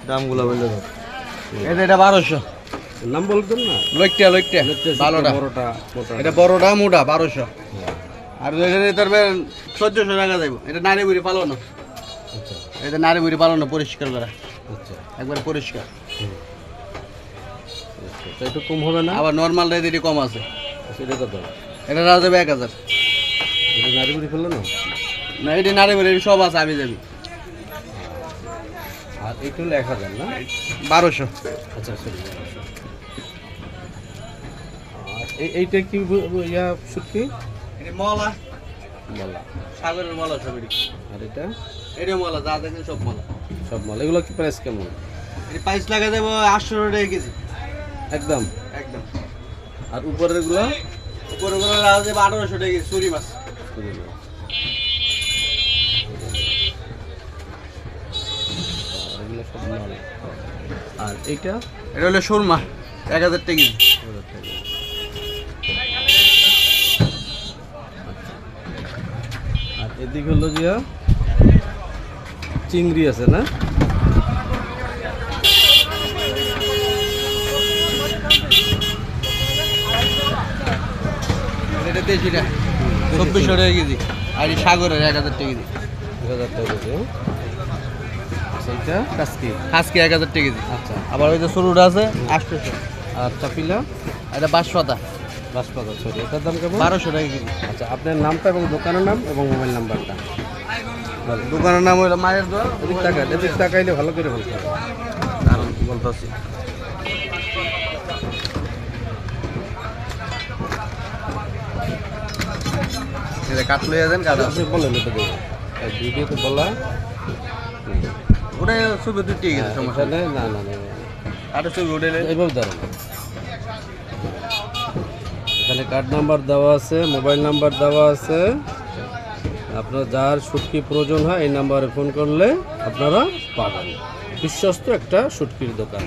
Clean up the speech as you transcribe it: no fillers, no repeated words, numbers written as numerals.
দামগুলো বললে এটা 1200 নাম বলতেন না? লইট্টা ভালোটা বড়টা মোটা। এটা বড়টা মোটা 1200 আর এটা 1400 টাকা যাইব এটা নারী বুড়ি পালানো আচ্ছা এটা নারী বুড়ি পালানো পরিষ্কার করা আচ্ছা একবার পরিষ্কার তো একটু কম হবে না? আবার নর্মাল রেট এটি কম আছে সেটা কত? এটা রাজা যাবে 1000 এটা নারী বুড়ি ফেললো না? না এটি নারী বুড়ি সব আছে আমি যাবি আর এইটা হলো 1000 না? 1200 আচ্ছা সরি। আর এইটা কি ইয়া শুটকি? এটি মলা মলা। সাগরের মলা সব এটি আর এটা এটি মলা যা দেখেন সব মলা সব মলা। এগুলো কি প্রাইস কেমন? এটি প্রাইস লাগা দেবো 800 টাকা কেজি একদম। একদম আর উপরের গুলো? উপরে করে রাজা দেবো 1800 টাকা কেজি চুরি মাছ এগুলো সব মলা। আর এইটা এটা হলো সুরমা 1000 টাকা কেজি আর এদিকে হলো যে চিংড়ি আছে না? এটা দেশিটা 2400 টাকা কেজি আর এই সাগরের 1000 টাকা কেজি 1000 টাকা কেজি। সেইটা কাসকি। আজকে 1000 টাকা কেজি আচ্ছা। আবার ওই যে সরুটা আছে 800 আর চাপিলা? এটা 500 বাঁশপাতা। সরি, এটার দাম কেমন? 1200 টাকা কেজি আচ্ছা, আপনার নামটা এবং দোকানের নাম এবং মোবাইল নাম্বারটা বলেন। দোকানের নাম হলো মায়ের দোয়া এদিক তাকাইলে ভালো করে বলতে হবে। কারণ বলতেছি এটা কাট লইয়া দেন কাটা আপনি বলেন এটা দেবো ভিডিওতে বলা। ওটা ছবি দুটি গেছে সমস্যা এখানে না না না আর ছবি উঠে এইভাবে দাঁড়ান। এখানে কার্ড নাম্বার দেওয়া আছে, মোবাইল নাম্বার দেওয়া আছে। আপনার যার শুটকি প্রয়োজন হয় এই নাম্বারে ফোন করলে আপনারা পাবেন। বিশ্বস্ত একটা শুটকির দোকান।